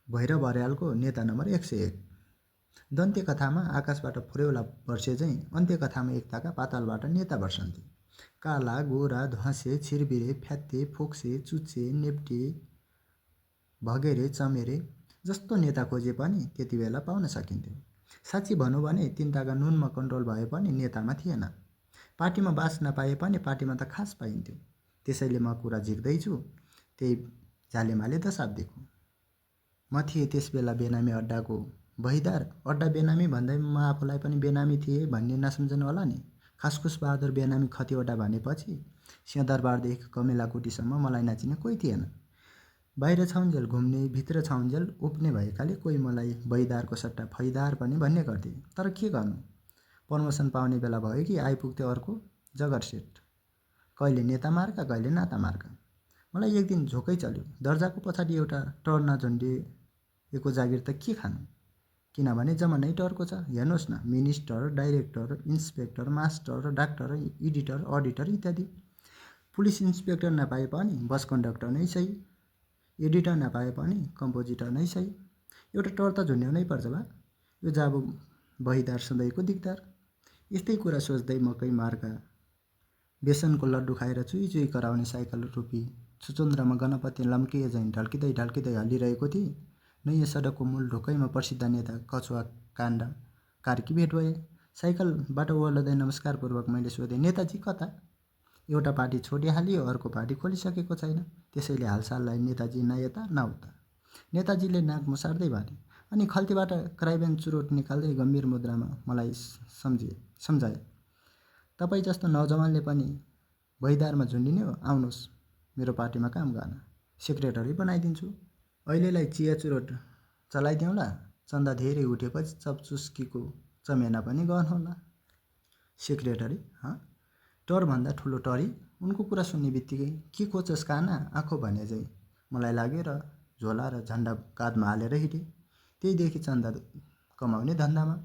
भैरव अर्यालको नेता नम्बर 101। दन्त्य कथामा आकाशबाट फुरेउला वर्षे चाहिँ अन्त्य कथामा एकताका पातालबाट नेता वर्षन्थे। काला, गोरा, ध्वाँसे, छिरबिरे, फ्यात्ते, फोक्से, चुच्चे, नेप्टे, भगेरे, चमेरे जस्तो नेता खोजे पनि त्यति बेला पाउन सकिन्थ्यो। साँच्ची भनौँ भने तिनताका नुनमा कन्ट्रोल भए पनि नेतामा थिएन। पार्टीमा बास नपाए पनि पार्टीमा त खास पाइन्थ्यो। त्यसैले म कुरा झिक्दैछु त्यही झालेमाले दशाब्दीको। म थिएँ त्यस बेला बेनामी अड्डाको बहिदार। अड्डा बेनामी भन्दै म आफूलाई पनि बेनामी थिएँ भन्ने नसम्झनु होला नि। खासखुस बहादुर बेनामी खतिवटा भनेपछि सिंहदरबारदेखि कमेलाकोटीसम्म मलाई नचिने कोही थिएन। बाहिर छाउन्जेल घुम्ने, भित्र छाउन्जेल उप्ने भएकाले कोही मलाई बहिदारको सट्टा फैदार पनि भन्ने गर्थे। तर के गर्नु, प्रमोसन पाउने बेला भयो कि आइपुग्थ्यो अर्को जगरसेट। कहिले नेता मार्का, कहिले नाता मार्का। मलाई एक दिन झोकै चल्यो। दर्जाको पछाडि एउटा टर नझुन्डिएको जागिर त के खानु, किनभने जमानै टरको छ। हेर्नुहोस् न, minister, director, inspector, master, doctor, editor, auditor इत्यादि। पुलिस इन्सपेक्टर नपाए पनि बस कन्डक्टर नै सही, एडिटर नपाए पनि कम्पोजिटर नै सही। एउटा टर त झुन्ड्याउनै पर्छ बा। यो जाबो बहिदार सधैँको दिगदार। यस्तै कुरा सोच्दै मकै मार्का बेसनको लड्डु खाएर चुई चुई कराउने साइकल रूपी छुचुन्द्रमा गणपति लम्किए झैँ ढल्किँदै ढल्किँदै हल्लिरहेको थिएँ। नयाँ सडकको मूल ढोकैमा प्रसिद्ध नेता कछुवा काण्ड कार्की भेट भए। साइकलबाट ओर्लदै नमस्कारपूर्वक मैले सोधेँ, नेताजी कता? एउटा पार्टी छोडिहाल्यो, अर्को पार्टी खोलिसकेको छैन। त्यसैले हालसाललाई नेताजी न यता न उता। नेताजीले नाक मुसार्दै भने अनि खल्तीबाट क्राइबेन चुरोट निकाल्दै गम्भीर मुद्रामा मलाई सम्झाए, तपाईँ जस्तो नौजवानले पनि बहिदारमा झुन्डिने हो? आउनुहोस् मेरो पार्टीमा काम गर्न, सेक्रेटरी बनाइदिन्छु। अहिलेलाई चिया चुरोट चलाइदिउँला, चन्दा धेरै उठेपछि चपचुस्कीको चमेना पनि गर्नुहोला। सेक्रेटरी? हँ, टरभन्दा ठुलो टरी। उनको कुरा सुन्ने बित्तिकै के खोज्छस् काना आँखो भने चाहिँ मलाई लाग्यो र झोला र झन्डा काँधमा हालेर हिँडेँ। त्यहीदेखि चन्दा कमाउने धन्दामा।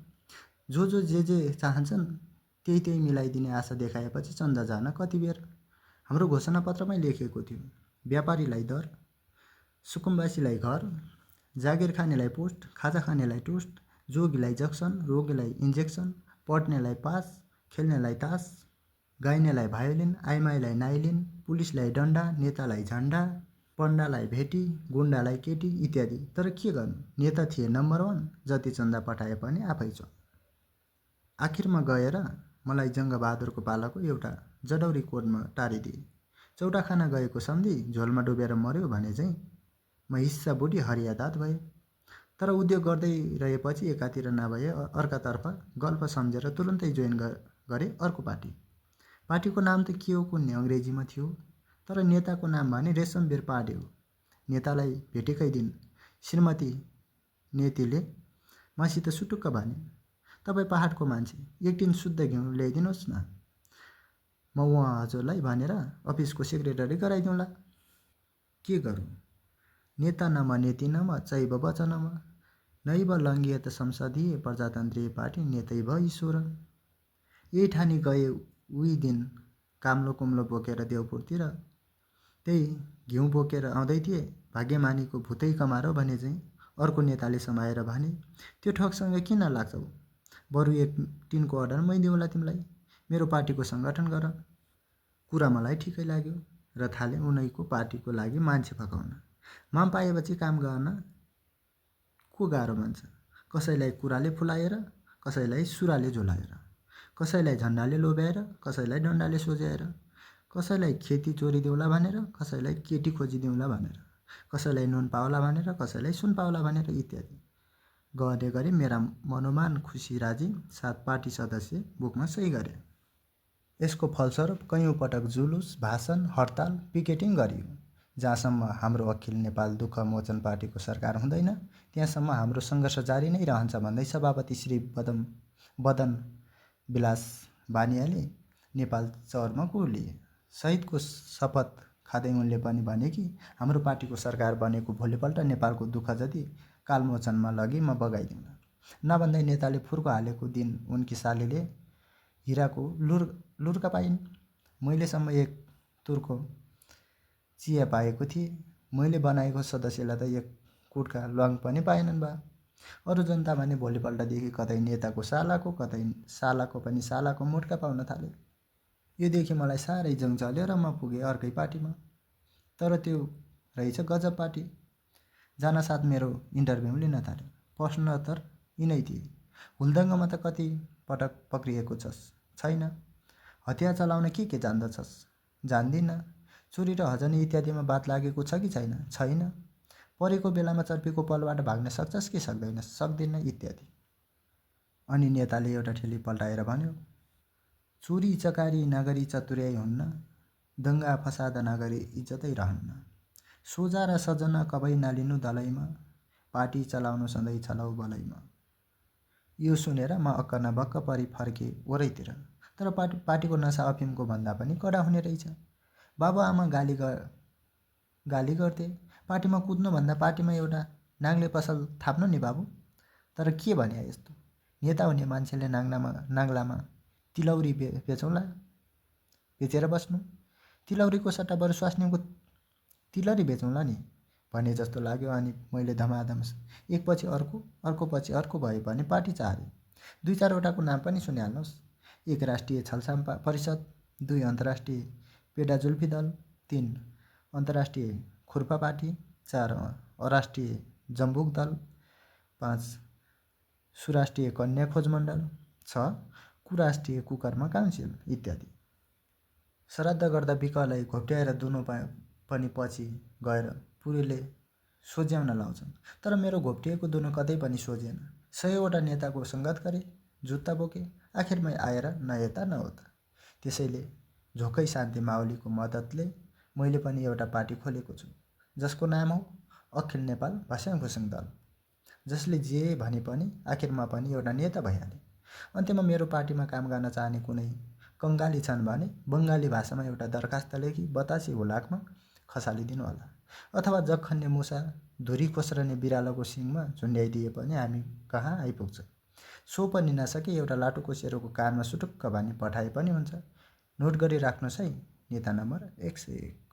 जो जे चाहन्छन् त्यही त्यही मिलाइदिने आशा देखाएपछि चन्दा जान कति बेर। हाम्रो घोषणापत्रमै लेखिएको थियो, व्यापारीलाई दर, सुकुम्बासीलाई घर, जागिर खानेलाई पोस्ट, खाजा खानेलाई टोस्ट, जोगीलाई जक्सन, रोगीलाई इन्जेक्सन, पढ्नेलाई पास, खेल्नेलाई तास, गाइनेलाई भायोलिन, आइमाईलाई नाइलिन, पुलिसलाई डन्डा, नेतालाई झन्डा, पण्डालाई भेटी, गुन्डालाई केटी इत्यादि। तर के गर्नु, नेता थिए नम्बर 1, जति चन्दा पठाए पनि आफै चो। आखिरमा गएर मलाई जङ्गबहादुरको पालाको एउटा जडौरी कोडमा टारिदिए। चौडाखाना गएको सम्झी झोलमा डुबेर मर्यो भने चाहिँ म हिस्सा बुढी हरिया दाँत भए। तर उद्योग गर्दै रहेपछि एकातिर नभए अर्कातर्फ गल्प सम्झेर तुरुन्तै जोइन गरे अर्को पार्टी। पार्टीको नाम त के हो कुन्ने अङ्ग्रेजीमा थियो, तर नेताको नाम भने रेशमबेर पाडे हो। नेतालाई भेटेकै दिन श्रीमती नेतीले मसित सुटुक्क भने, तपाईँ पहाडको मान्छे, एक दिन शुद्ध घिउ ल्याइदिनुहोस् न, म उहाँ हजुरलाई भनेर अफिसको सेक्रेटरी गराइदिउँला। के गरौँ, नेता नम नेति नम चैव वचनम, नैव लङ्घियत संसदीय प्रजातन्त्रीय पार्टी नेतैव ईश्वर। यही ठानी गए उही दिन काम्लो कुम्लो बोकेर देवपुरतिर। त्यही घिउ बोकेर आउँदै थिए, भाग्यमानीको भुतै कमारो भने चाहिँ अर्को नेताले समाएर भने, त्यो ठगसँग किन लाग्छौ, बरु एक टिनको अर्डर मै दिउँला तिमीलाई, मेरो पार्टीको सङ्गठन गर। कुरा मलाई ठिकै लाग्यो र थाले उनैको पार्टीको लागि मान्छे फकाउन। माम पाएपछि काम गर्न को गाह्रो मान्छ। कसैलाई कुराले फुलाएर, कसैलाई सुराले झुलाएर, कसैलाई झन्डाले लोभ्याएर, कसैलाई डन्डाले सोझ्याएर, कसैलाई खेती चोरी देऊला भनेर, कसैलाई केटी खोजिदेऊला भनेर, कसैलाई नुन पाउला भनेर, कसैलाई सुन पाउला भनेर इत्यादि गर्ने गरी मेरा मनोमान खुसी राजी 7 पार्टी सदस्य बुकमा सही गरे। यसको फलस्वरूप कैयौँ पटक जुलुस, भाषण, हडताल, पिकेटिङ गरियो। जहाँसम्म हाम्रो अखिल नेपाल दुःख मोचन पार्टीको सरकार हुँदैन त्यहाँसम्म हाम्रो सङ्घर्ष जारी नै रहन्छ भन्दै सभापति श्री बदन विलास बानियाले नेपाल चौरमा कुर्लिए। शहीदको शपथ खाँदै उनले पनि भने कि हाम्रो पार्टीको सरकार बनेको भोलिपल्ट नेपालको दुःख जति कालमोचनमा लगी म बगाइदिउँला। नभन्दै नेताले फुर्को हालेको दिन उनकी सालीले हिराको लुर्का पाइन्। मैलेसम्म एक तुर्को चिया पाएको थिएँ। मैले बनाएको सदस्यलाई त एक कुटका ल्वाङ पनि पाएनन् बा। अरू जनता भने भोलिपल्टदेखि कतै नेताको सालाको कतै सालाको पनि सालाको मुटका पाउन थाले। योदेखि मलाई साह्रै जङ चल्यो र म पुगेँ अर्कै पार्टीमा। तर त्यो रहेछ गजब पार्टी। जानसाथ मेरो इन्टरभ्यू लिन थाल्यो। प्रश्नोत्तर यिनै थिए। हुलदङ्गमा त कति पटक पक्रिएको छस्? छैन। हतियार चलाउन के जान्दछस्? जान्दिनँ। चोरी र हजनी इत्यादिमा बात लागेको छ कि छैन? छैन। परेको बेलामा चर्पीको पलबाट भाग्न सक्छस् कि सक्दैनस्? सक्दिनँ इत्यादि। अनि नेताले एउटा ठेली पल्टाएर भन्यो, चोरी चकारी नगरी चतुर्याइ हुन्न, दङ्गा फसाद नगरी इज्जतै रहन्न। सोझा र सजना कबै नलिनु दलैमा, पार्टी चलाउनु सधैँ चलाउ बलैमा। यो सुनेर म अक्क न बक्क परि फर्केँ वरैतिर। तर पार्टीको नसा अफिमको भन्दा पनि कडा हुने रहेछ। बाबुआमा गाली गर्थे। पार्टीमा कुद्नुभन्दा पार्टीमा एउटा नाङ्ले पसल थाप्नु नि बाबु। तर के भने यस्तो? नेता हुने मान्छेले नाङ्लामा तिलौरी बेचौँला, बेचेर बस्नु। तिलौरीको सट्टा बरु स्वास्नीको तिलरी बेचौँला नि भने जस्तो लाग्यो। अनि मैले धमाधम एकपछि अर्को पछि अर्को भए पनि पार्टी चाहेँ। 2-4वटाको नाम पनि सुनिहाल्नुहोस्। 1 राष्ट्रिय छलसाम परिषद, 2 अन्तर्राष्ट्रिय पेडा जुल्फी दल, 3 अन्तर्राष्ट्रिय खुर्पा पार्टी, 4 अराष्ट्रिय जम्बुक दल, 5 सुराष्ट्रिय कन्या खोज मण्डल, 6 कुराष्ट्रिय कुकर्म काउन्सिल इत्यादि। श्राद्ध गर्दा बिकलाई घोप्ट्याएर दुनो पनि पछि गएर पुरीले सोझ्याउन लाउँछन्। तर मेरो घोप्टिएको दुनो कतै पनि सोझेन। 100वटा नेताको सङ्गत गरेँ, जुत्ता बोकेँ, आखिरमा आएर न यता न उता। त्यसैले झोकै शान्ति माओलीको मद्दतले मैले पनि एउटा पार्टी खोलेको छु, जसको नाम हो अखिल नेपाल भस्याङ दल। जसले जे भने पनि आखिरमा पनि एउटा नेता भइहाले। अन्त्यमा मेरो पार्टीमा काम गर्न चाहने कुनै कङ्गाली छन् भने बङ्गाली भाषामा एउटा दरखास्त लेखी बतासे हुलाकमा खसालिदिनु होला। अथवा जखन्ने मुसा धुरी कोस्रने बिरालोको सिङमा झुन्ड्याइदिए पनि हामी कहाँ आइपुग्छ। सो पनि नसके एउटा लाटोकोसेरोको कानमा सुटुक्क बानी पठाए पनि हुन्छ। नोट गरी राख्नुहोस् है, नेता नम्बर 101।